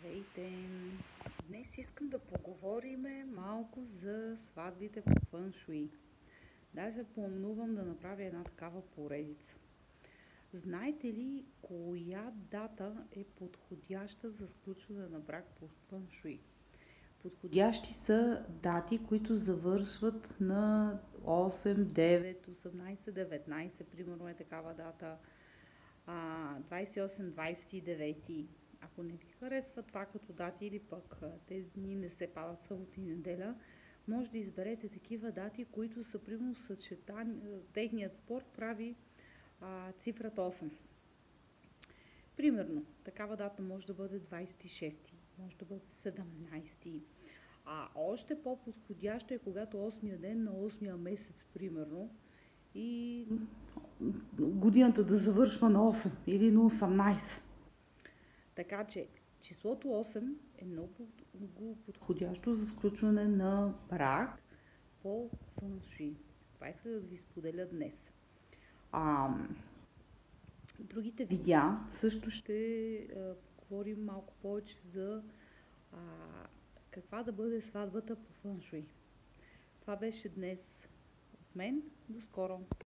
Здравейте! Днес искам да поговорим малко за сватбите по фъншуи. Даже планувам да направя една такава поредица. Знаете ли коя дата е подходяща за сключване на брак по фъншуи? Подходящи са дати, които завършват на 8, 9, 18, 19, примерно е такава дата. 28, 29. Ако не ви харесва това като дати или пък тези дни не се падат събота и неделя, може да изберете такива дати, които са примерно съчетани, техният спорт прави цифрата 8. Примерно, такава дата може да бъде 26, може да бъде 17. А още по-подходящо е когато 8-я ден на 8-я месец, примерно, и годината да завършва на 8 или на 18. Така че числото 8 е много подходящо за сключване на брак по фъншуи. Това исках да ви споделя днес. Другите видеа също ще говорим малко повече за каква да бъде сватбата по фъншуи. Това беше днес от мен. До скоро!